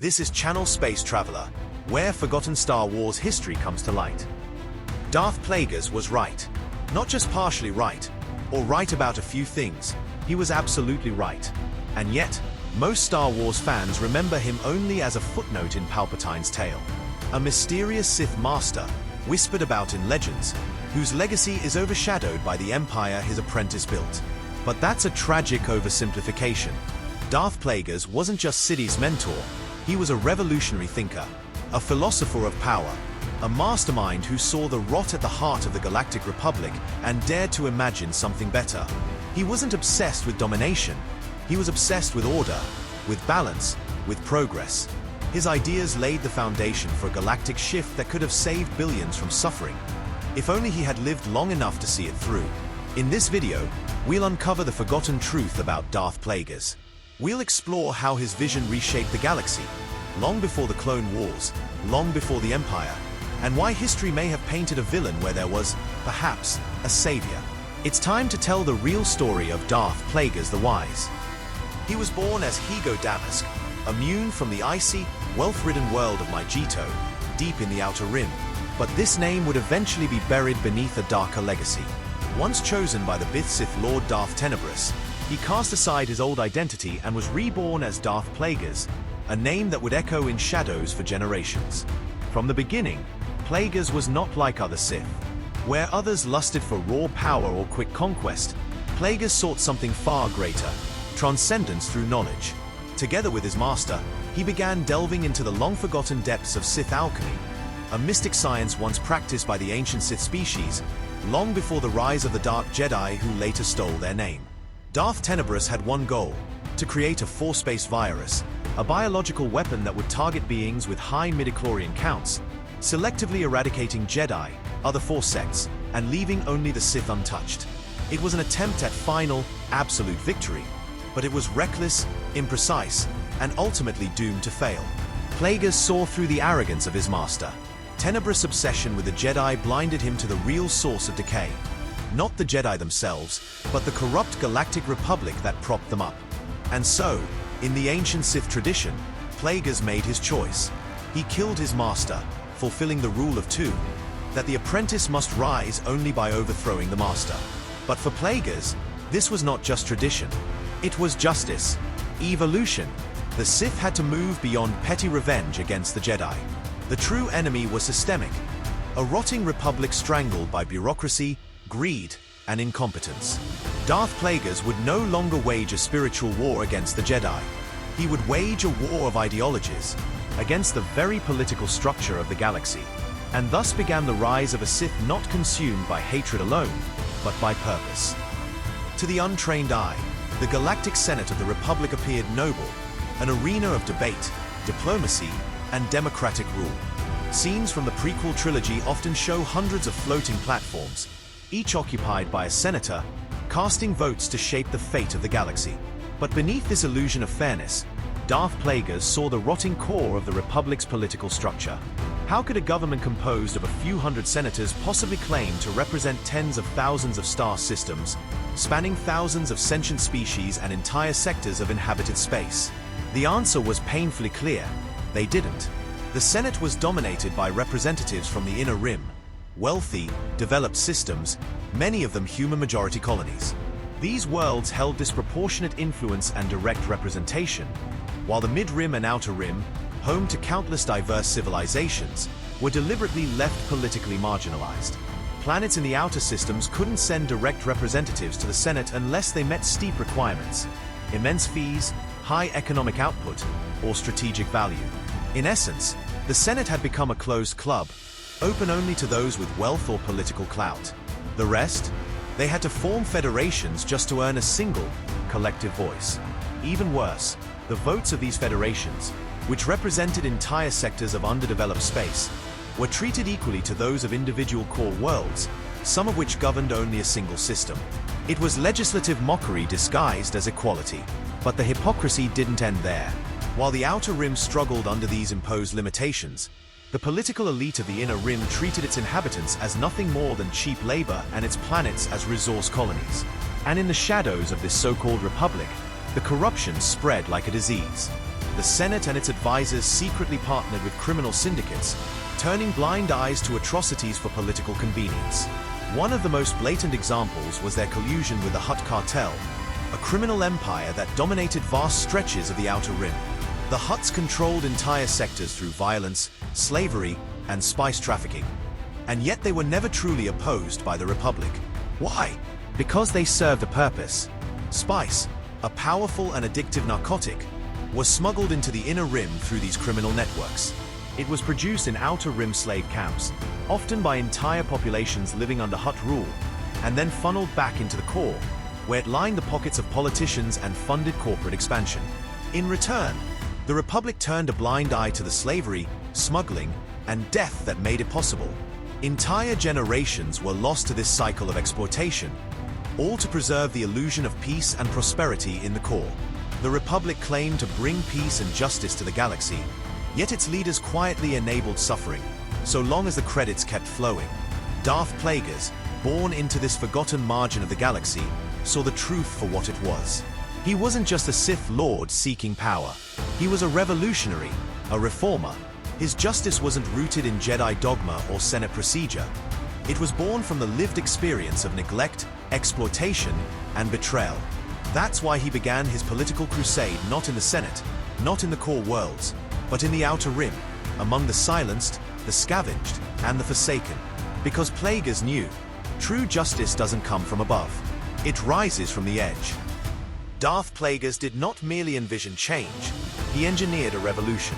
This is Channel Space Traveler, where forgotten Star Wars history comes to light. Darth Plagueis was right. Not just partially right, or right about a few things. He was absolutely right. And yet, most Star Wars fans remember him only as a footnote in Palpatine's tale. A mysterious Sith master, whispered about in legends, whose legacy is overshadowed by the empire his apprentice built. But that's a tragic oversimplification. Darth Plagueis wasn't just Sidious' mentor. He was a revolutionary thinker, a philosopher of power, a mastermind who saw the rot at the heart of the Galactic Republic and dared to imagine something better. He wasn't obsessed with domination. He was obsessed with order, with balance, with progress. His ideas laid the foundation for a galactic shift that could have saved billions from suffering, if only he had lived long enough to see it through. In this video, we'll uncover the forgotten truth about Darth Plagueis. We'll explore how his vision reshaped the galaxy, long before the Clone Wars, long before the Empire, and why history may have painted a villain where there was, perhaps, a savior. It's time to tell the real story of Darth Plagueis the Wise. He was born as Higo Damask, immune from the icy, wealth-ridden world of Maijito, deep in the Outer Rim. But this name would eventually be buried beneath a darker legacy. Once chosen by the Bith Sith Lord Darth Tenebrous, he cast aside his old identity and was reborn as Darth Plagueis, a name that would echo in shadows for generations. From the beginning, Plagueis was not like other Sith. Where others lusted for raw power or quick conquest, Plagueis sought something far greater, transcendence through knowledge. Together with his master, he began delving into the long-forgotten depths of Sith alchemy, a mystic science once practiced by the ancient Sith species, long before the rise of the Dark Jedi who later stole their name. Darth Tenebrous had one goal: to create a force-based virus, a biological weapon that would target beings with high midichlorian counts, selectively eradicating Jedi, other Force sects, and leaving only the Sith untouched. It was an attempt at final, absolute victory, but it was reckless, imprecise, and ultimately doomed to fail. Plagueis saw through the arrogance of his master. Tenebrous' obsession with the Jedi blinded him to the real source of decay. Not the Jedi themselves, but the corrupt Galactic Republic that propped them up. And so, in the ancient Sith tradition, Plagueis made his choice. He killed his master, fulfilling the rule of two, that the apprentice must rise only by overthrowing the master. But for Plagueis, this was not just tradition. It was justice, evolution. The Sith had to move beyond petty revenge against the Jedi. The true enemy was systemic, a rotting republic strangled by bureaucracy, greed, and incompetence. Darth Plagueis would no longer wage a spiritual war against the Jedi. He would wage a war of ideologies, against the very political structure of the galaxy. And thus began the rise of a Sith not consumed by hatred alone, but by purpose. To the untrained eye, the Galactic Senate of the Republic appeared noble, an arena of debate, diplomacy, and democratic rule. Scenes from the prequel trilogy often show hundreds of floating platforms, each occupied by a senator, casting votes to shape the fate of the galaxy. But beneath this illusion of fairness, Darth Plagueis saw the rotting core of the Republic's political structure. How could a government composed of a few hundred senators possibly claim to represent tens of thousands of star systems, spanning thousands of sentient species and entire sectors of inhabited space? The answer was painfully clear: they didn't. The Senate was dominated by representatives from the Inner Rim, wealthy, developed systems, many of them human majority colonies. These worlds held disproportionate influence and direct representation, while the Mid-Rim and Outer Rim, home to countless diverse civilizations, were deliberately left politically marginalized. Planets in the outer systems couldn't send direct representatives to the Senate unless they met steep requirements: immense fees, high economic output, or strategic value. In essence, the Senate had become a closed club, open only to those with wealth or political clout. The rest? They had to form federations just to earn a single, collective voice. Even worse, the votes of these federations, which represented entire sectors of underdeveloped space, were treated equally to those of individual core worlds, some of which governed only a single system. It was legislative mockery disguised as equality. But the hypocrisy didn't end there. While the Outer Rim struggled under these imposed limitations, the political elite of the Inner Rim treated its inhabitants as nothing more than cheap labor and its planets as resource colonies. And in the shadows of this so-called republic, the corruption spread like a disease. the Senate and its advisors secretly partnered with criminal syndicates, turning blind eyes to atrocities for political convenience. One of the most blatant examples was their collusion with the Hutt cartel, a criminal empire that dominated vast stretches of the Outer Rim. The Hutts controlled entire sectors through violence, slavery, and spice trafficking. And yet they were never truly opposed by the Republic. Why? Because they served a purpose. Spice, a powerful and addictive narcotic, was smuggled into the Inner Rim through these criminal networks. It was produced in Outer Rim slave camps, often by entire populations living under Hutt rule, and then funneled back into the core, where it lined the pockets of politicians and funded corporate expansion. In return, the Republic turned a blind eye to the slavery, smuggling, and death that made it possible. Entire generations were lost to this cycle of exploitation, all to preserve the illusion of peace and prosperity in the core. The Republic claimed to bring peace and justice to the galaxy, yet its leaders quietly enabled suffering, so long as the credits kept flowing. Darth Plagueis, born into this forgotten margin of the galaxy, saw the truth for what it was. He wasn't just a Sith Lord seeking power. He was a revolutionary, a reformer. His justice wasn't rooted in Jedi dogma or Senate procedure. It was born from the lived experience of neglect, exploitation, and betrayal. That's why he began his political crusade not in the Senate, not in the core worlds, but in the Outer Rim, among the silenced, the scavenged, and the forsaken. Because Plagueis knew, true justice doesn't come from above. It rises from the edge. Darth Plagueis did not merely envision change, he engineered a revolution.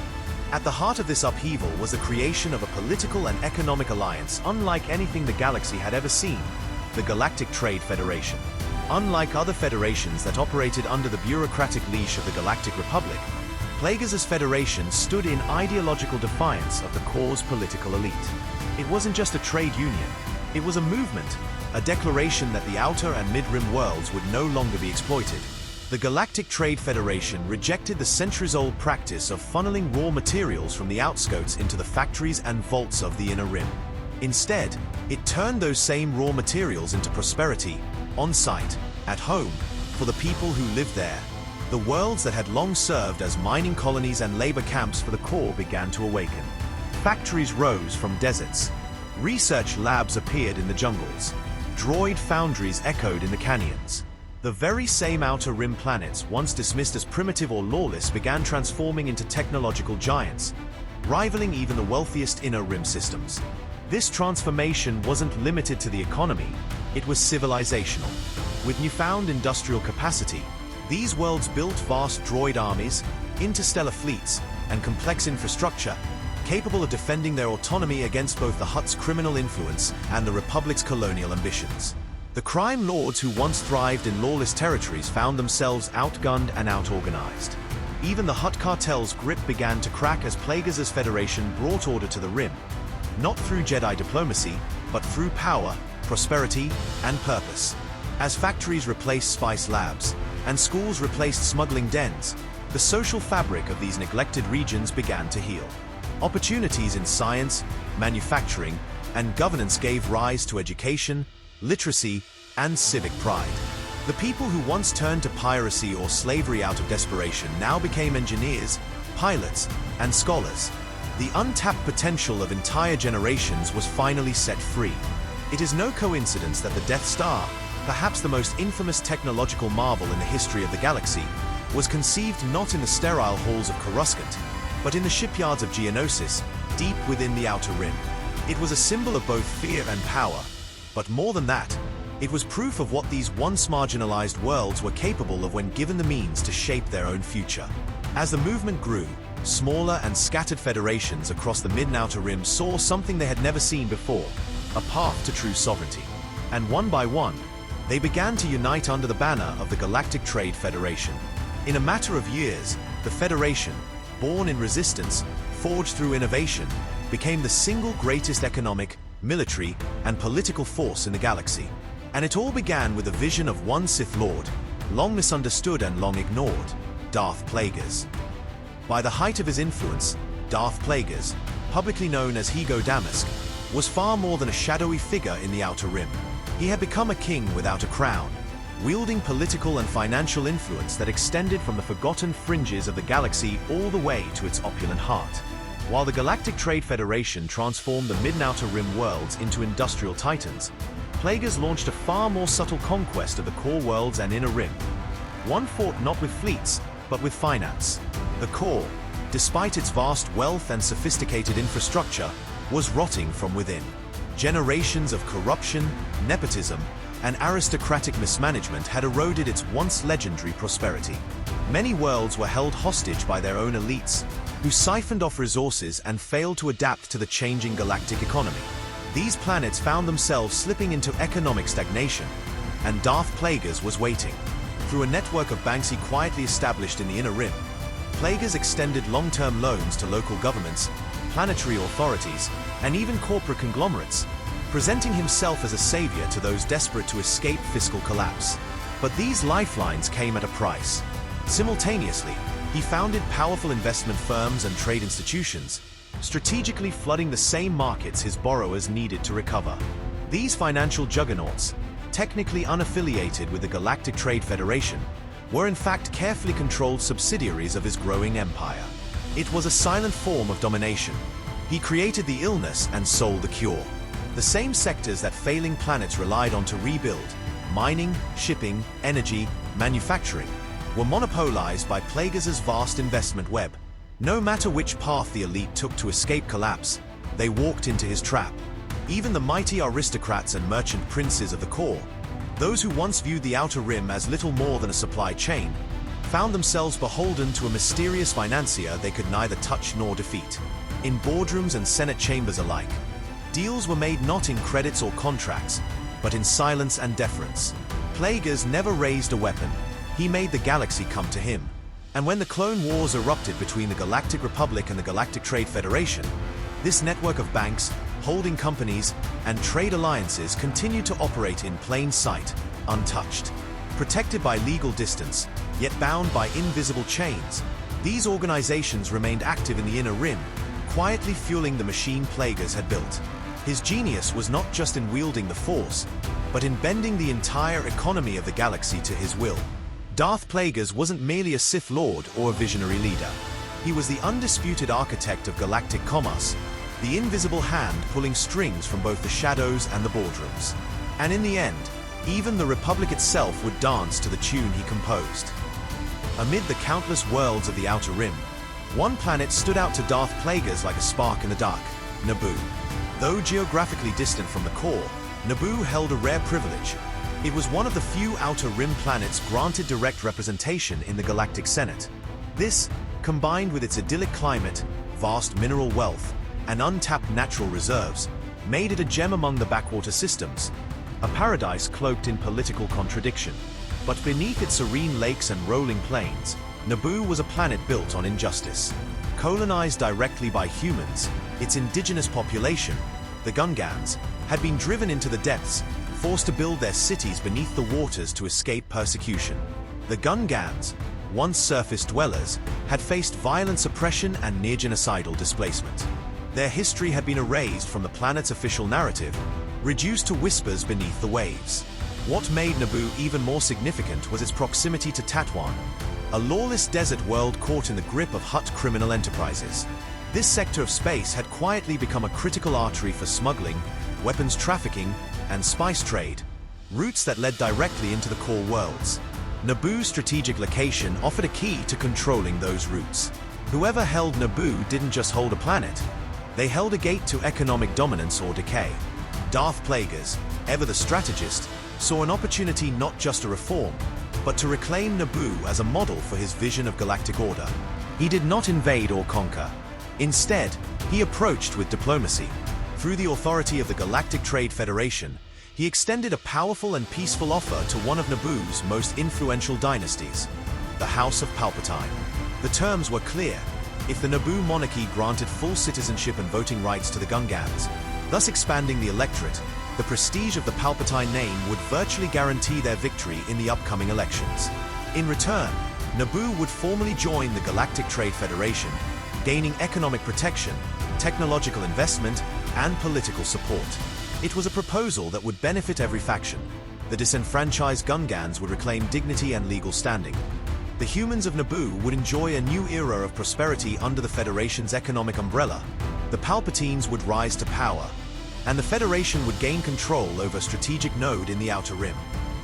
At the heart of this upheaval was the creation of a political and economic alliance unlike anything the galaxy had ever seen, the Galactic Trade Federation. Unlike other federations that operated under the bureaucratic leash of the Galactic Republic, Plagueis' federation stood in ideological defiance of the core's political elite. It wasn't just a trade union, it was a movement, a declaration that the outer and mid-rim worlds would no longer be exploited. The Galactic Trade Federation rejected the centuries-old practice of funneling raw materials from the outskirts into the factories and vaults of the Inner Rim. Instead, it turned those same raw materials into prosperity, on-site, at home, for the people who lived there. The worlds that had long served as mining colonies and labor camps for the core began to awaken. Factories rose from deserts. Research labs appeared in the jungles. Droid foundries echoed in the canyons. The very same Outer Rim planets, once dismissed as primitive or lawless, began transforming into technological giants, rivaling even the wealthiest Inner Rim systems. This transformation wasn't limited to the economy, it was civilizational. With newfound industrial capacity, these worlds built vast droid armies, interstellar fleets, and complex infrastructure, capable of defending their autonomy against both the Hutt's criminal influence and the Republic's colonial ambitions. The crime lords who once thrived in lawless territories found themselves outgunned and outorganized. Even the Hutt cartel's grip began to crack as Plagueis' federation brought order to the Rim, not through Jedi diplomacy, but through power, prosperity, and purpose. As factories replaced spice labs, and schools replaced smuggling dens, the social fabric of these neglected regions began to heal. Opportunities in science, manufacturing, and governance gave rise to education, literacy, and civic pride. The people who once turned to piracy or slavery out of desperation now became engineers, pilots, and scholars. The untapped potential of entire generations was finally set free. It is no coincidence that the Death Star, perhaps the most infamous technological marvel in the history of the galaxy, was conceived not in the sterile halls of Coruscant, but in the shipyards of Geonosis, deep within the Outer Rim. It was a symbol of both fear and power, but more than that, it was proof of what these once marginalized worlds were capable of when given the means to shape their own future. As the movement grew, smaller and scattered federations across the Mid- and Outer Rim saw something they had never seen before, a path to true sovereignty. And one by one, they began to unite under the banner of the Galactic Trade Federation. In a matter of years, the Federation, born in resistance, forged through innovation, became the single greatest economic, military, and political force in the galaxy. And it all began with a vision of one Sith Lord, long misunderstood and long ignored, Darth Plagueis. By the height of his influence, Darth Plagueis, publicly known as Higo Damask, was far more than a shadowy figure in the Outer Rim. He had become a king without a crown, wielding political and financial influence that extended from the forgotten fringes of the galaxy all the way to its opulent heart. While the Galactic Trade Federation transformed the Mid-and-Outer Rim worlds into industrial titans, Plagueis launched a far more subtle conquest of the core worlds and Inner Rim. One fought not with fleets, but with finance. The core, despite its vast wealth and sophisticated infrastructure, was rotting from within. Generations of corruption, nepotism, and aristocratic mismanagement had eroded its once legendary prosperity. Many worlds were held hostage by their own elites, who siphoned off resources and failed to adapt to the changing galactic economy. These planets found themselves slipping into economic stagnation, and Darth Plagueis was waiting. Through a network of banks he quietly established in the Inner Rim, Plagueis extended long-term loans to local governments, planetary authorities, and even corporate conglomerates, presenting himself as a savior to those desperate to escape fiscal collapse. But these lifelines came at a price. Simultaneously, he founded powerful investment firms and trade institutions, strategically flooding the same markets his borrowers needed to recover. These financial juggernauts, technically unaffiliated with the Galactic Trade Federation, were in fact carefully controlled subsidiaries of his growing empire. It was a silent form of domination. He created the illness and sold the cure. The same sectors that failing planets relied on to rebuild, mining, shipping, energy, manufacturing, were monopolized by Plagueis' vast investment web. No matter which path the elite took to escape collapse, they walked into his trap. Even the mighty aristocrats and merchant princes of the core, those who once viewed the Outer Rim as little more than a supply chain, found themselves beholden to a mysterious financier they could neither touch nor defeat. In boardrooms and Senate chambers alike, deals were made not in credits or contracts, but in silence and deference. Plagueis never raised a weapon. He made the galaxy come to him. And when the Clone Wars erupted between the Galactic Republic and the Galactic Trade Federation, this network of banks, holding companies, and trade alliances continued to operate in plain sight, untouched. Protected by legal distance, yet bound by invisible chains, these organizations remained active in the Inner Rim, quietly fueling the machine Plagueis had built. His genius was not just in wielding the Force, but in bending the entire economy of the galaxy to his will. Darth Plagueis wasn't merely a Sith Lord or a visionary leader. He was the undisputed architect of galactic commerce, the invisible hand pulling strings from both the shadows and the boardrooms. And in the end, even the Republic itself would dance to the tune he composed. Amid the countless worlds of the Outer Rim, one planet stood out to Darth Plagueis like a spark in the dark: Naboo. Though geographically distant from the core, Naboo held a rare privilege. It was one of the few Outer Rim planets granted direct representation in the Galactic Senate. This, combined with its idyllic climate, vast mineral wealth, and untapped natural reserves, made it a gem among the backwater systems, a paradise cloaked in political contradiction. But beneath its serene lakes and rolling plains, Naboo was a planet built on injustice. Colonized directly by humans, its indigenous population, the Gungans, had been driven into the depths, forced to build their cities beneath the waters to escape persecution. The Gungans, once surface dwellers, had faced violent suppression and near-genocidal displacement. Their history had been erased from the planet's official narrative, reduced to whispers beneath the waves. What made Naboo even more significant was its proximity to Tatooine, a lawless desert world caught in the grip of Hutt criminal enterprises. This sector of space had quietly become a critical artery for smuggling, weapons trafficking, and spice trade, routes that led directly into the core worlds. Naboo's strategic location offered a key to controlling those routes. Whoever held Naboo didn't just hold a planet, they held a gate to economic dominance or decay. Darth Plagueis, ever the strategist, saw an opportunity not just to reform, but to reclaim Naboo as a model for his vision of galactic order. He did not invade or conquer. Instead, he approached with diplomacy. Through the authority of the Galactic Trade Federation, he extended a powerful and peaceful offer to one of Naboo's most influential dynasties, the House of Palpatine. The terms were clear. If the Naboo monarchy granted full citizenship and voting rights to the Gungans, thus expanding the electorate, the prestige of the Palpatine name would virtually guarantee their victory in the upcoming elections. In return, Naboo would formally join the Galactic Trade Federation, gaining economic protection, technological investment, and political support. It was a proposal that would benefit every faction. the disenfranchised Gungans would reclaim dignity and legal standing. The humans of Naboo would enjoy a new era of prosperity under the Federation's economic umbrella. The Palpatines would rise to power, and the Federation would gain control over a strategic node in the Outer Rim.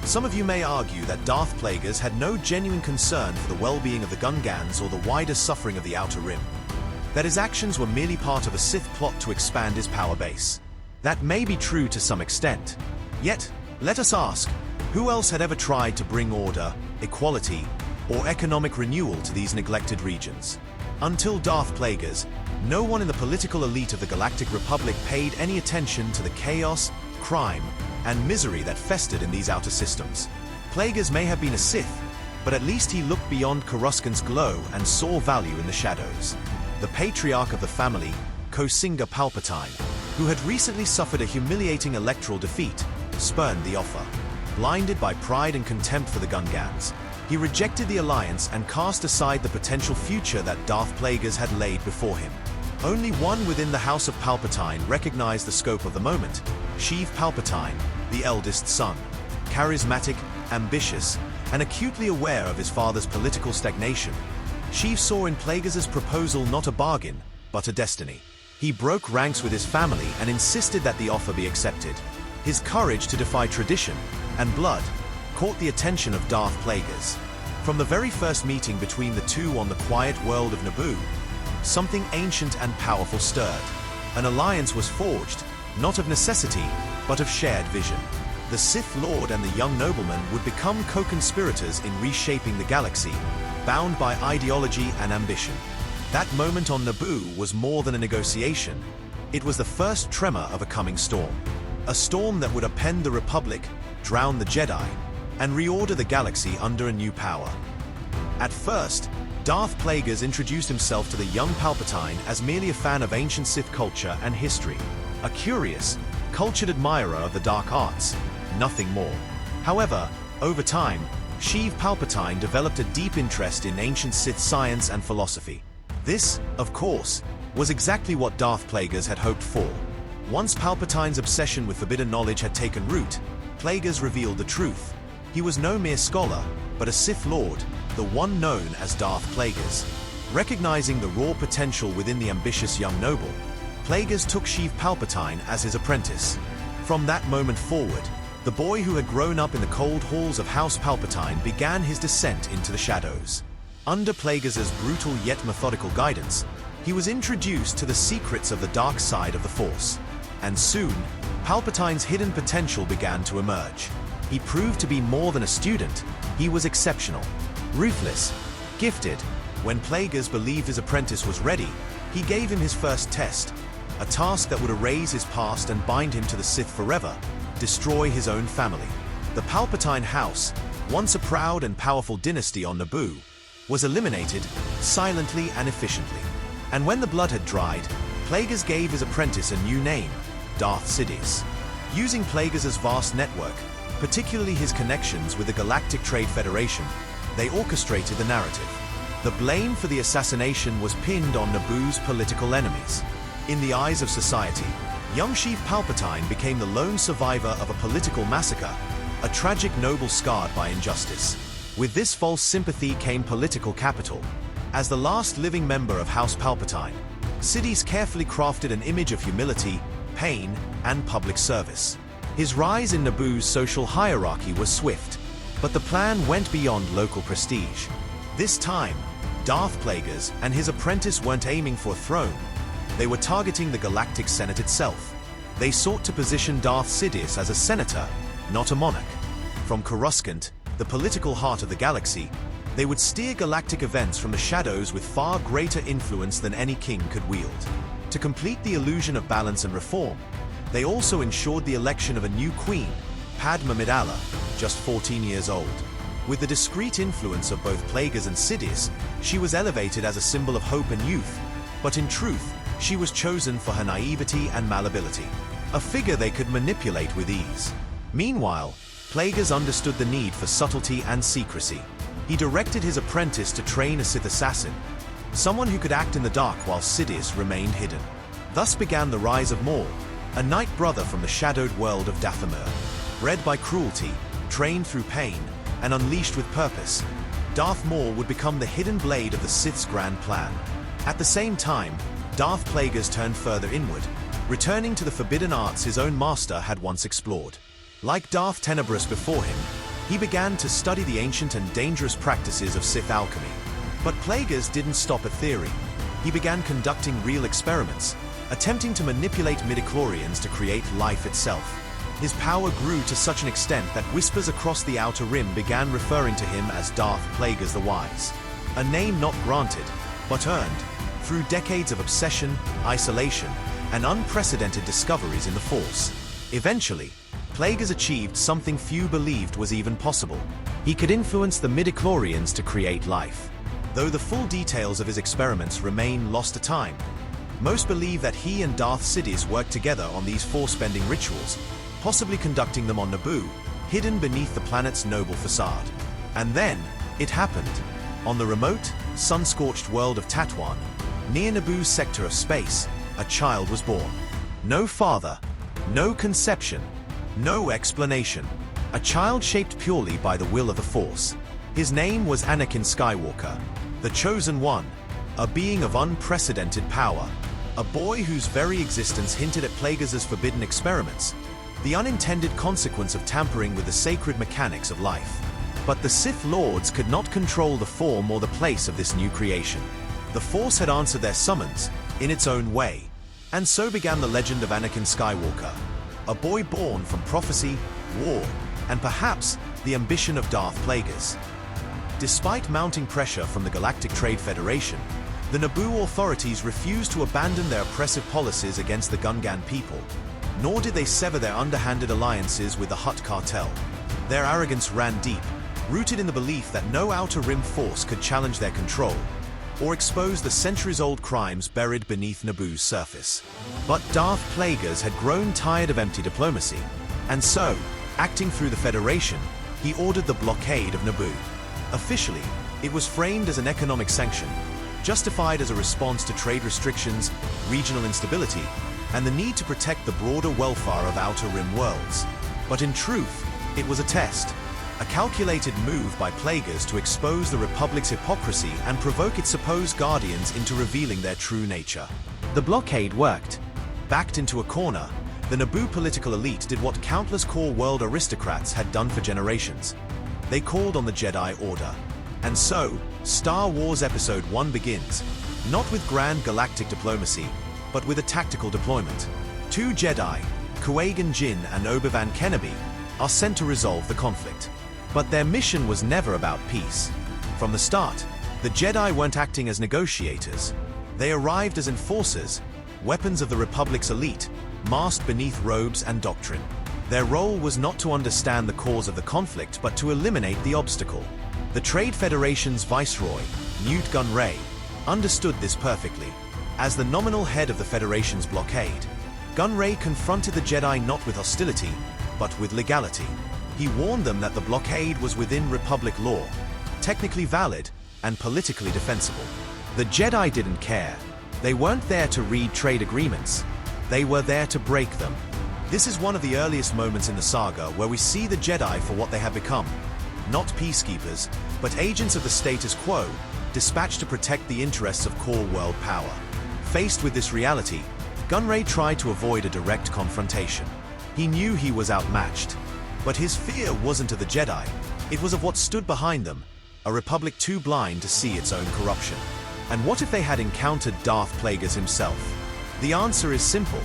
Some of you may argue that Darth Plagueis had no genuine concern for the well-being of the Gungans or the wider suffering of the Outer Rim. That his actions were merely part of a Sith plot to expand his power base. That may be true to some extent. Yet, let us ask, who else had ever tried to bring order, equality, or economic renewal to these neglected regions? Until Darth Plagueis, no one in the political elite of the Galactic Republic paid any attention to the chaos, crime, and misery that festered in these outer systems. Plagueis may have been a Sith, but at least he looked beyond Coruscant's glow and saw value in the shadows. The patriarch of the family, Kosinga Palpatine, who had recently suffered a humiliating electoral defeat, spurned the offer. Blinded by pride and contempt for the Gungans, he rejected the alliance and cast aside the potential future that Darth Plagueis had laid before him. Only one within the House of Palpatine recognized the scope of the moment: Sheev Palpatine, the eldest son. Charismatic, ambitious, and acutely aware of his father's political stagnation, Sheev saw in Plagueis' proposal not a bargain, but a destiny. He broke ranks with his family and insisted that the offer be accepted. His courage to defy tradition and blood caught the attention of Darth Plagueis. From the very first meeting between the two on the quiet world of Naboo, something ancient and powerful stirred. An alliance was forged, not of necessity, but of shared vision. The Sith Lord and the young nobleman would become co-conspirators in reshaping the galaxy, bound by ideology and ambition. That moment on Naboo was more than a negotiation. It was the first tremor of a coming storm. A storm that would upend the Republic, drown the Jedi, and reorder the galaxy under a new power. At first, Darth Plagueis introduced himself to the young Palpatine as merely a fan of ancient Sith culture and history, a curious, cultured admirer of the dark arts, nothing more. However, over time, Sheev Palpatine developed a deep interest in ancient Sith science and philosophy. This, of course, was exactly what Darth Plagueis had hoped for. Once Palpatine's obsession with forbidden knowledge had taken root, Plagueis revealed the truth. He was no mere scholar, but a Sith Lord, the one known as Darth Plagueis. Recognizing the raw potential within the ambitious young noble, Plagueis took Sheev Palpatine as his apprentice. From that moment forward, the boy who had grown up in the cold halls of House Palpatine began his descent into the shadows. Under Plagueis' brutal yet methodical guidance, he was introduced to the secrets of the dark side of the Force. And soon, Palpatine's hidden potential began to emerge. He proved to be more than a student. He was exceptional, ruthless, gifted. When Plagueis believed his apprentice was ready, he gave him his first test, a task that would erase his past and bind him to the Sith forever, destroy his own family. The Palpatine house, once a proud and powerful dynasty on Naboo, was eliminated silently and efficiently. And when the blood had dried, Plagueis gave his apprentice a new name, Darth Sidious. Using Plagueis' vast network, particularly his connections with the Galactic Trade Federation, they orchestrated the narrative. The blame for the assassination was pinned on Naboo's political enemies. In the eyes of society, young Sheev Palpatine became the lone survivor of a political massacre, a tragic noble scarred by injustice. With this false sympathy came political capital. As the last living member of House Palpatine, Sidious carefully crafted an image of humility, pain, and public service. His rise in Naboo's social hierarchy was swift, but the plan went beyond local prestige. This time, Darth Plagueis and his apprentice weren't aiming for a throne. They were targeting the Galactic Senate itself. They sought to position Darth Sidious as a senator, not a monarch. From Coruscant, the political heart of the galaxy, they would steer galactic events from the shadows with far greater influence than any king could wield. To complete the illusion of balance and reform, they also ensured the election of a new queen, Padme Amidala, just 14 years old. With the discreet influence of both Plagueis and Sidious, she was elevated as a symbol of hope and youth, but in truth, she was chosen for her naivety and malleability, a figure they could manipulate with ease. Meanwhile, Plagueis understood the need for subtlety and secrecy. He directed his apprentice to train a Sith assassin, someone who could act in the dark while Sidious remained hidden. Thus began the rise of Maul, a night brother from the shadowed world of Dathomir. Bred by cruelty, trained through pain, and unleashed with purpose, Darth Maul would become the hidden blade of the Sith's grand plan. At the same time, Darth Plagueis turned further inward, returning to the forbidden arts his own master had once explored. Like Darth Tenebrous before him, he began to study the ancient and dangerous practices of Sith alchemy. But Plagueis didn't stop at theory. He began conducting real experiments, attempting to manipulate midichlorians to create life itself. His power grew to such an extent that whispers across the Outer Rim began referring to him as Darth Plagueis the Wise, a name not granted, but earned, through decades of obsession, isolation, and unprecedented discoveries in the Force. Eventually, Plagueis achieved something few believed was even possible. He could influence the midichlorians to create life. Though the full details of his experiments remain lost to time, most believe that he and Darth Sidious worked together on these force-bending rituals, possibly conducting them on Naboo, hidden beneath the planet's noble facade. And then, it happened. On the remote, sun-scorched world of Tatooine, near Naboo's sector of space, a child was born. No father, no conception, no explanation. A child shaped purely by the will of the Force. His name was Anakin Skywalker, the Chosen One, a being of unprecedented power, a boy whose very existence hinted at Plagueis' forbidden experiments, the unintended consequence of tampering with the sacred mechanics of life. But the Sith Lords could not control the form or the place of this new creation. The Force had answered their summons, in its own way, and so began the legend of Anakin Skywalker, a boy born from prophecy, war, and perhaps the ambition of Darth Plagueis. Despite mounting pressure from the Galactic Trade Federation, the Naboo authorities refused to abandon their oppressive policies against the Gungan people, nor did they sever their underhanded alliances with the Hutt cartel. Their arrogance ran deep, rooted in the belief that no Outer Rim force could challenge their control, or expose the centuries-old crimes buried beneath Naboo's surface. But Darth Plagueis had grown tired of empty diplomacy, and so, acting through the Federation, he ordered the blockade of Naboo. Officially, it was framed as an economic sanction, justified as a response to trade restrictions, regional instability, and the need to protect the broader welfare of Outer Rim worlds. But in truth, it was a test, a calculated move by Plagueis to expose the Republic's hypocrisy and provoke its supposed guardians into revealing their true nature. The blockade worked. Backed into a corner, the Naboo political elite did what countless core world aristocrats had done for generations. They called on the Jedi Order. And so, Star Wars Episode 1 begins, not with grand galactic diplomacy, but with a tactical deployment. Two Jedi, Qui-Gon Jinn and Obi-Wan Kenobi, are sent to resolve the conflict. But their mission was never about peace. From the start, the Jedi weren't acting as negotiators. They arrived as enforcers, weapons of the Republic's elite, masked beneath robes and doctrine. Their role was not to understand the cause of the conflict, but to eliminate the obstacle. The Trade Federation's viceroy, Newt Gunray, understood this perfectly. As the nominal head of the Federation's blockade, Gunray confronted the Jedi not with hostility, but with legality. He warned them that the blockade was within Republic law, technically valid and politically defensible. The Jedi didn't care. They weren't there to read trade agreements. They were there to break them. This is one of the earliest moments in the saga where we see the Jedi for what they have become. Not peacekeepers, but agents of the status quo, dispatched to protect the interests of core world power. Faced with this reality, Gunray tried to avoid a direct confrontation. He knew he was outmatched. But his fear wasn't of the Jedi, it was of what stood behind them, a Republic too blind to see its own corruption. And what if they had encountered Darth Plagueis himself? The answer is simple: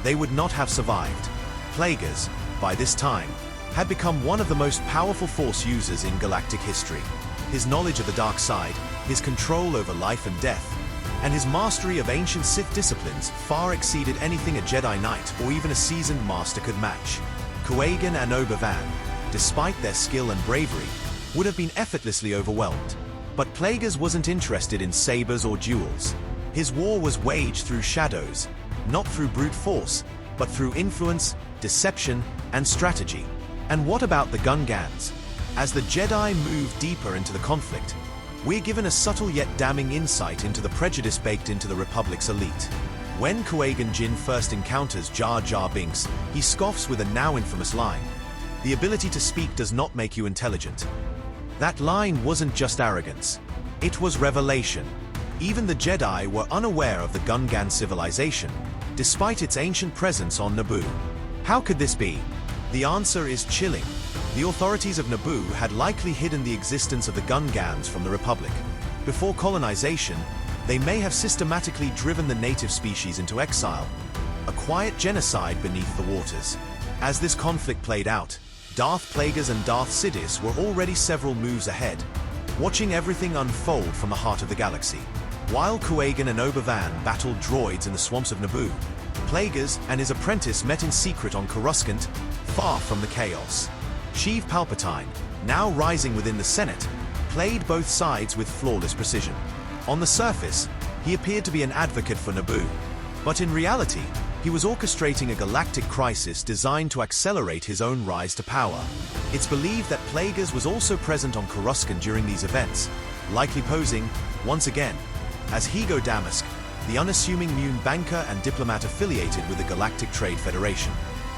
they would not have survived. Plagueis, by this time, had become one of the most powerful Force users in galactic history. His knowledge of the dark side, his control over life and death, and his mastery of ancient Sith disciplines far exceeded anything a Jedi Knight or even a seasoned master could match. Qui-Gon and Obi-Wan, despite their skill and bravery, would have been effortlessly overwhelmed. But Plagueis wasn't interested in sabers or duels. His war was waged through shadows, not through brute force, but through influence, deception, and strategy. And what about the Gungans? As the Jedi moved deeper into the conflict, we're given a subtle yet damning insight into the prejudice baked into the Republic's elite. When Qui-Gon Jinn first encounters Jar Jar Binks, he scoffs with a now infamous line, the ability to speak does not make you intelligent. That line wasn't just arrogance. It was revelation. Even the Jedi were unaware of the Gungan civilization, despite its ancient presence on Naboo. How could this be? The answer is chilling. The authorities of Naboo had likely hidden the existence of the Gungans from the Republic. Before colonization, they may have systematically driven the native species into exile, a quiet genocide beneath the waters. As this conflict played out, Darth Plagueis and Darth Sidious were already several moves ahead, watching everything unfold from the heart of the galaxy. While Qui-Gon and Obi-Wan battled droids in the swamps of Naboo, Plagueis and his apprentice met in secret on Coruscant, far from the chaos. Sheev Palpatine, now rising within the Senate, played both sides with flawless precision. On the surface, he appeared to be an advocate for Naboo, but in reality, he was orchestrating a galactic crisis designed to accelerate his own rise to power. It's believed that Plagueis was also present on Coruscant during these events, likely posing, once again, as Higo Damask, the unassuming Mune banker and diplomat affiliated with the Galactic Trade Federation.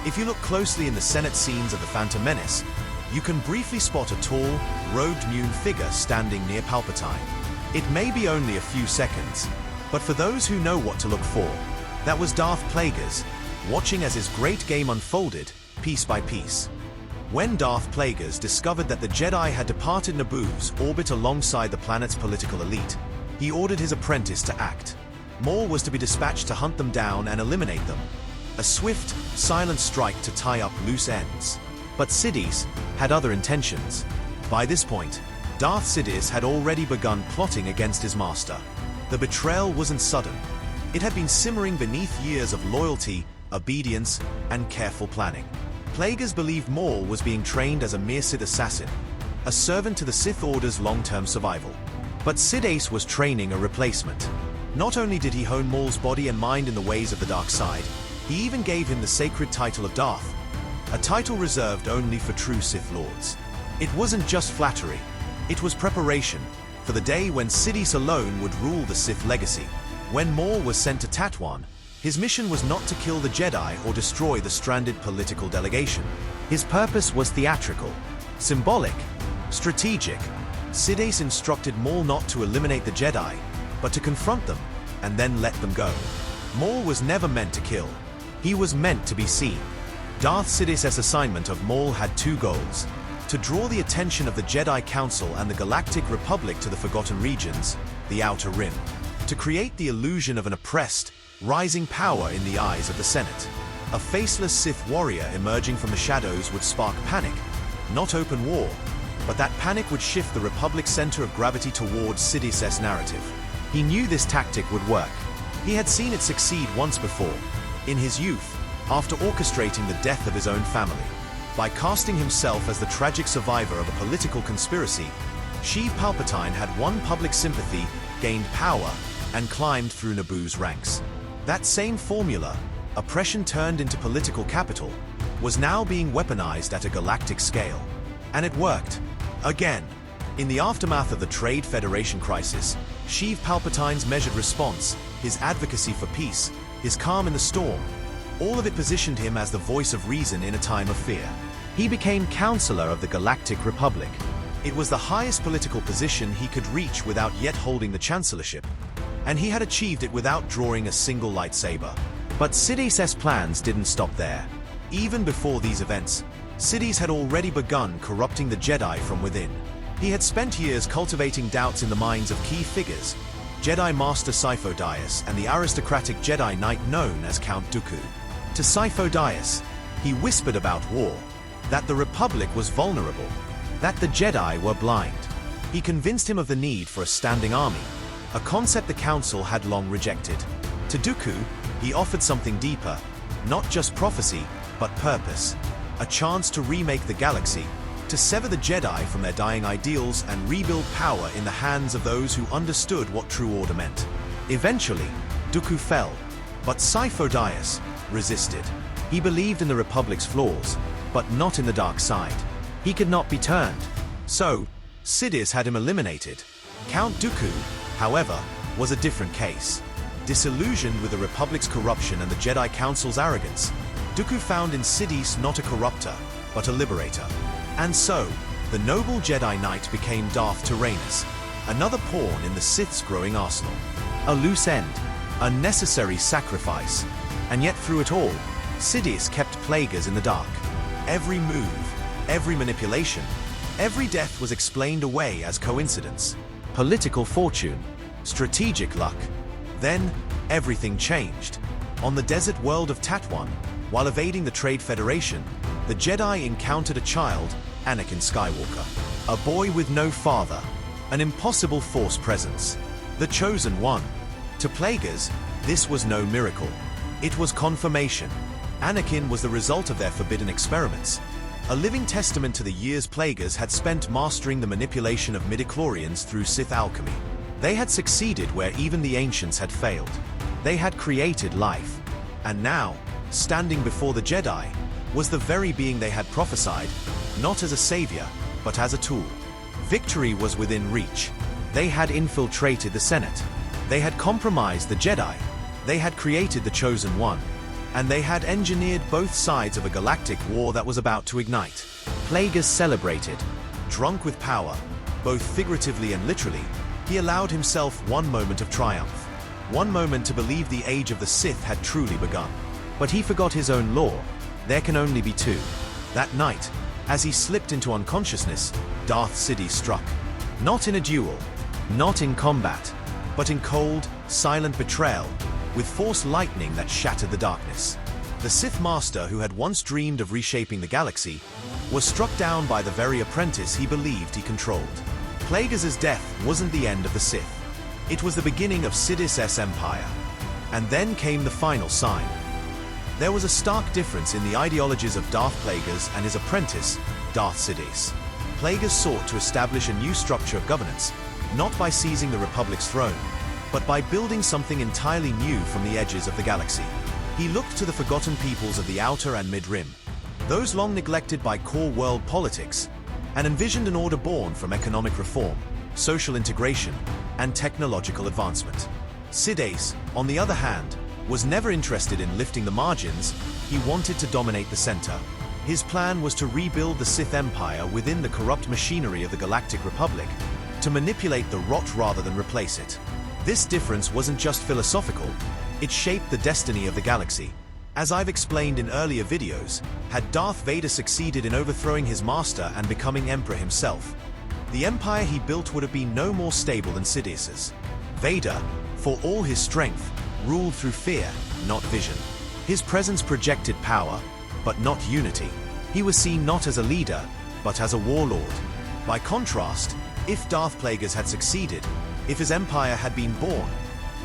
If you look closely in the Senate scenes of The Phantom Menace, you can briefly spot a tall, robed Mune figure standing near Palpatine. It may be only a few seconds, but for those who know what to look for, that was Darth Plagueis, watching as his great game unfolded, piece by piece. When Darth Plagueis discovered that the Jedi had departed Naboo's orbit alongside the planet's political elite, he ordered his apprentice to act. Maul was to be dispatched to hunt them down and eliminate them. A swift, silent strike to tie up loose ends. But Sidious had other intentions. By this point, Darth Sidious had already begun plotting against his master. The betrayal wasn't sudden. It had been simmering beneath years of loyalty, obedience, and careful planning. Plagueis believed Maul was being trained as a mere Sith assassin, a servant to the Sith Order's long-term survival. But Sidious was training a replacement. Not only did he hone Maul's body and mind in the ways of the dark side, he even gave him the sacred title of Darth, a title reserved only for true Sith Lords. It wasn't just flattery, it was preparation for the day when Sidious alone would rule the Sith legacy. When Maul was sent to Tatooine, his mission was not to kill the Jedi or destroy the stranded political delegation. His purpose was theatrical, symbolic, strategic. Sidious instructed Maul not to eliminate the Jedi, but to confront them and then let them go. Maul was never meant to kill. He was meant to be seen. Darth Sidious's assignment of Maul had two goals: to draw the attention of the Jedi Council and the Galactic Republic to the Forgotten Regions, the Outer Rim, to create the illusion of an oppressed, rising power in the eyes of the Senate. A faceless Sith warrior emerging from the shadows would spark panic, not open war, but that panic would shift the Republic's center of gravity towards Sidious's narrative. He knew this tactic would work. He had seen it succeed once before, in his youth, after orchestrating the death of his own family. By casting himself as the tragic survivor of a political conspiracy, Sheev Palpatine had won public sympathy, gained power, and climbed through Naboo's ranks. That same formula, oppression turned into political capital, was now being weaponized at a galactic scale. And it worked. Again. In the aftermath of the Trade Federation crisis, Sheev Palpatine's measured response, his advocacy for peace, his calm in the storm, all of it positioned him as the voice of reason in a time of fear. He became Counselor of the Galactic Republic. It was the highest political position he could reach without yet holding the Chancellorship, and he had achieved it without drawing a single lightsaber. But Sidious's plans didn't stop there. Even before these events, Sidious had already begun corrupting the Jedi from within. He had spent years cultivating doubts in the minds of key figures, Jedi Master Sifo Dyas and the aristocratic Jedi Knight known as Count Dooku. To Sifo Dyas, he whispered about war, that the Republic was vulnerable, that the Jedi were blind. He convinced him of the need for a standing army, a concept the Council had long rejected. To Dooku, he offered something deeper, not just prophecy, but purpose, a chance to remake the galaxy, to sever the Jedi from their dying ideals and rebuild power in the hands of those who understood what true order meant. Eventually, Dooku fell, but Sifo Dyas resisted. He believed in the Republic's flaws, but not in the dark side. He could not be turned. So, Sidious had him eliminated. Count Dooku, however, was a different case. Disillusioned with the Republic's corruption and the Jedi Council's arrogance, Dooku found in Sidious not a corruptor, but a liberator. And so, the noble Jedi Knight became Darth Tyrannus, another pawn in the Sith's growing arsenal. A loose end, a necessary sacrifice, and yet through it all, Sidious kept Plagueis in the dark. Every move, every manipulation, every death was explained away as coincidence, political fortune, strategic luck. Then, everything changed. On the desert world of Tatooine, while evading the Trade Federation, the Jedi encountered a child, Anakin Skywalker. A boy with no father, an impossible Force presence, the Chosen One. To Plagueis, this was no miracle. It was confirmation. Anakin was the result of their forbidden experiments, a living testament to the years Plagueis had spent mastering the manipulation of midichlorians through Sith alchemy. They had succeeded where even the ancients had failed. They had created life. And now, standing before the Jedi, was the very being they had prophesied, not as a savior, but as a tool. Victory was within reach. They had infiltrated the Senate. They had compromised the Jedi. They had created the Chosen One. And they had engineered both sides of a galactic war that was about to ignite. Plagueis celebrated. Drunk with power, both figuratively and literally, he allowed himself one moment of triumph. One moment to believe the age of the Sith had truly begun. But he forgot his own law. There can only be two. That night, as he slipped into unconsciousness, Darth Sidious struck. Not in a duel, not in combat, but in cold, silent betrayal, with Force lightning that shattered the darkness. The Sith Master, who had once dreamed of reshaping the galaxy, was struck down by the very apprentice he believed he controlled. Plagueis' death wasn't the end of the Sith. It was the beginning of Sidious' empire. And then came the final sign. There was a stark difference in the ideologies of Darth Plagueis and his apprentice, Darth Sidious. Plagueis sought to establish a new structure of governance, not by seizing the Republic's throne, but by building something entirely new from the edges of the galaxy. He looked to the forgotten peoples of the Outer and Mid-Rim, those long neglected by core world politics, and envisioned an order born from economic reform, social integration, and technological advancement. Sidious, on the other hand, was never interested in lifting the margins. He wanted to dominate the center. His plan was to rebuild the Sith Empire within the corrupt machinery of the Galactic Republic, to manipulate the rot rather than replace it. This difference wasn't just philosophical, it shaped the destiny of the galaxy. As I've explained in earlier videos, had Darth Vader succeeded in overthrowing his master and becoming Emperor himself, the empire he built would have been no more stable than Sidious's. Vader, for all his strength, ruled through fear, not vision. His presence projected power, but not unity. He was seen not as a leader, but as a warlord. By contrast, if Darth Plagueis had succeeded, if his empire had been born,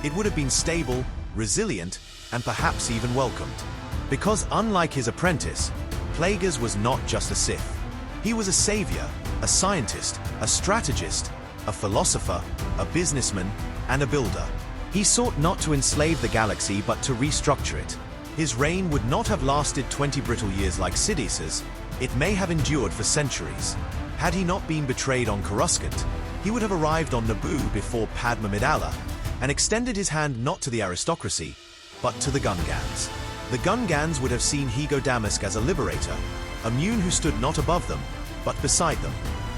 it would have been stable, resilient, and perhaps even welcomed. Because unlike his apprentice, Plagueis was not just a Sith. He was a savior, a scientist, a strategist, a philosopher, a businessman, and a builder. He sought not to enslave the galaxy but to restructure it. His reign would not have lasted 20 brittle years like Sidious's. It may have endured for centuries. Had he not been betrayed on Coruscant, he would have arrived on Naboo before Padme Amidala and extended his hand not to the aristocracy, but to the Gungans. The Gungans would have seen Higo Damask as a liberator, a Mune who stood not above them, but beside them.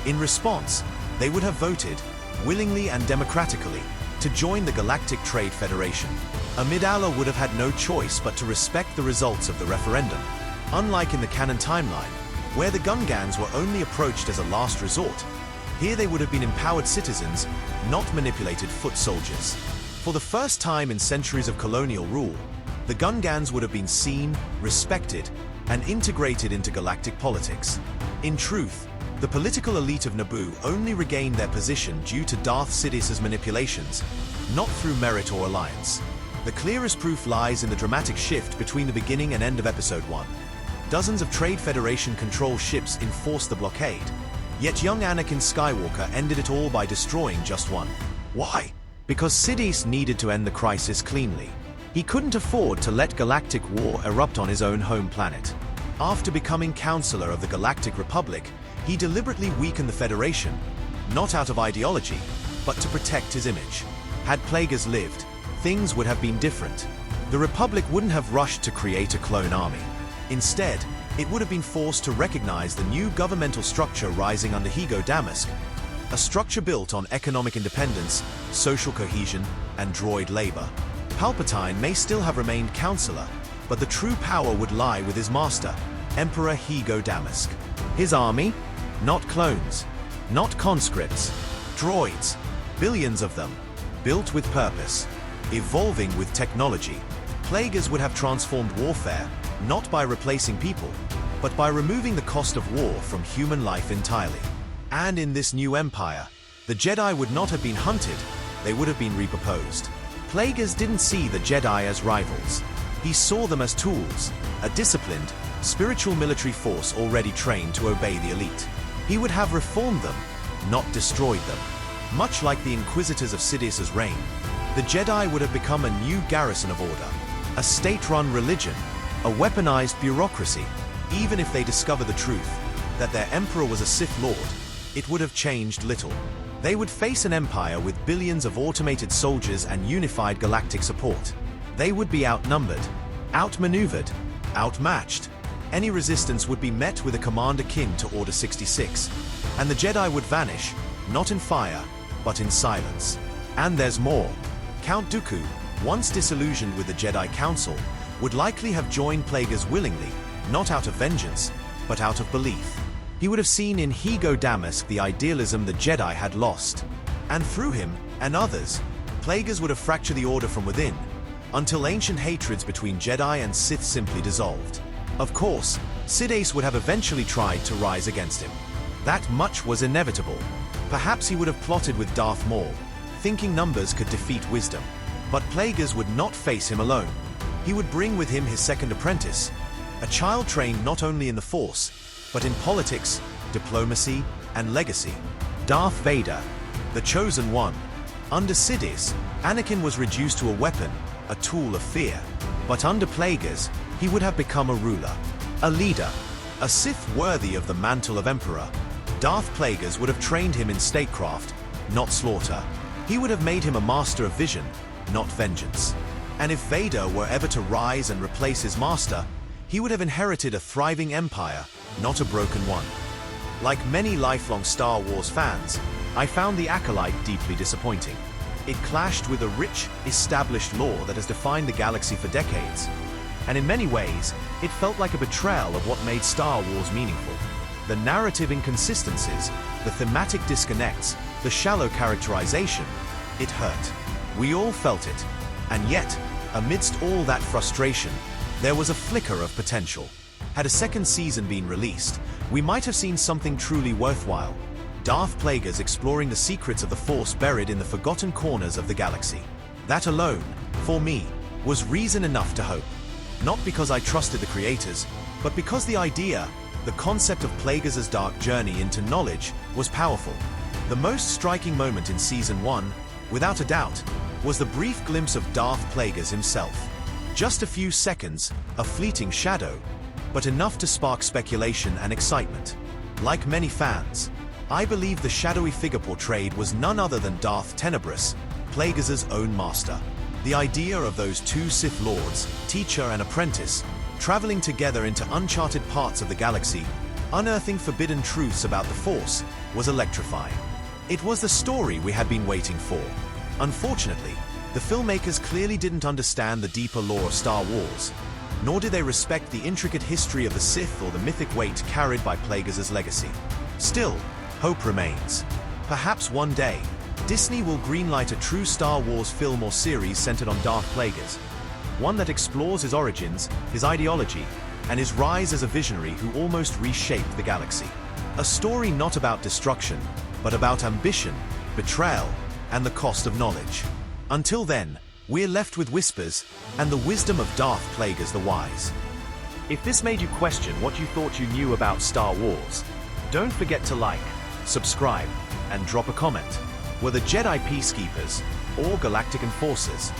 In response, they would have voted, willingly and democratically, to join the Galactic Trade Federation. Amidala would have had no choice but to respect the results of the referendum. Unlike in the canon timeline, where the Gungans were only approached as a last resort, here they would have been empowered citizens, not manipulated foot soldiers. For the first time in centuries of colonial rule, the Gungans would have been seen, respected, and integrated into galactic politics. In truth, the political elite of Naboo only regained their position due to Darth Sidious's manipulations, not through merit or alliance. The clearest proof lies in the dramatic shift between the beginning and end of Episode 1. Dozens of Trade Federation control ships enforced the blockade, yet young Anakin Skywalker ended it all by destroying just one. Why? Because Sidious needed to end the crisis cleanly. He couldn't afford to let galactic war erupt on his own home planet. After becoming Counselor of the Galactic Republic, he deliberately weakened the Federation, not out of ideology, but to protect his image. Had Plagueis lived, things would have been different. The Republic wouldn't have rushed to create a clone army. Instead, it would have been forced to recognize the new governmental structure rising under Higo Damask, a structure built on economic independence, social cohesion, and droid labor. Palpatine may still have remained counselor, but the true power would lie with his master, Emperor Higo Damask. His army? Not clones, not conscripts, droids, billions of them, built with purpose, evolving with technology. Plagueis would have transformed warfare, not by replacing people, but by removing the cost of war from human life entirely. And in this new empire, the Jedi would not have been hunted, they would have been repurposed. Plagueis didn't see the Jedi as rivals. He saw them as tools, a disciplined, spiritual military force already trained to obey the elite. He would have reformed them, not destroyed them. Much like the Inquisitors of Sidious's reign, the Jedi would have become a new garrison of order, a state-run religion, a weaponized bureaucracy. Even if they discover the truth, that their emperor was a Sith Lord, it would have changed little. They would face an empire with billions of automated soldiers and unified galactic support. They would be outnumbered, outmaneuvered, outmatched. Any resistance would be met with a command akin to Order 66, and the Jedi would vanish, not in fire, but in silence. And there's more. Count Dooku, once disillusioned with the Jedi Council, would likely have joined Plagueis willingly, not out of vengeance, but out of belief. He would have seen in Higo Damask the idealism the Jedi had lost. And through him, and others, Plagueis would have fractured the Order from within, until ancient hatreds between Jedi and Sith simply dissolved. Of course, Sidious would have eventually tried to rise against him. That much was inevitable. Perhaps he would have plotted with Darth Maul, thinking numbers could defeat wisdom. But Plagueis would not face him alone. He would bring with him his second apprentice, a child trained not only in the Force, but in politics, diplomacy, and legacy. Darth Vader, the Chosen One. Under Sidious, Anakin was reduced to a weapon, a tool of fear. But under Plagueis, he would have become a ruler, a leader, a Sith worthy of the mantle of Emperor. Darth Plagueis would have trained him in statecraft, not slaughter. He would have made him a master of vision, not vengeance. And if Vader were ever to rise and replace his master, he would have inherited a thriving empire, not a broken one. Like many lifelong Star Wars fans, I found The Acolyte deeply disappointing. It clashed with a rich, established lore that has defined the galaxy for decades. And in many ways, it felt like a betrayal of what made Star Wars meaningful. The narrative inconsistencies, the thematic disconnects, the shallow characterization, it hurt. We all felt it. And yet, amidst all that frustration, there was a flicker of potential. Had a second season been released, we might have seen something truly worthwhile. Darth Plagueis exploring the secrets of the Force buried in the forgotten corners of the galaxy. That alone, for me, was reason enough to hope. Not because I trusted the creators, but because the idea, the concept of Plagueis' dark journey into knowledge, was powerful. The most striking moment in Season 1, without a doubt, was the brief glimpse of Darth Plagueis himself. Just a few seconds, a fleeting shadow, but enough to spark speculation and excitement. Like many fans, I believe the shadowy figure portrayed was none other than Darth Tenebrous, Plagueis' own master. The idea of those two Sith Lords, teacher and apprentice, traveling together into uncharted parts of the galaxy, unearthing forbidden truths about the Force, was electrifying. It was the story we had been waiting for. Unfortunately, the filmmakers clearly didn't understand the deeper lore of Star Wars, nor did they respect the intricate history of the Sith or the mythic weight carried by Plagueis' legacy. Still, hope remains. Perhaps one day, Disney will greenlight a true Star Wars film or series centered on Darth Plagueis, one that explores his origins, his ideology, and his rise as a visionary who almost reshaped the galaxy. A story not about destruction, but about ambition, betrayal, and the cost of knowledge. Until then, we're left with whispers and the wisdom of Darth Plagueis the Wise. If this made you question what you thought you knew about Star Wars, don't forget to like, subscribe, and drop a comment. Were the Jedi peacekeepers or galactic enforcers?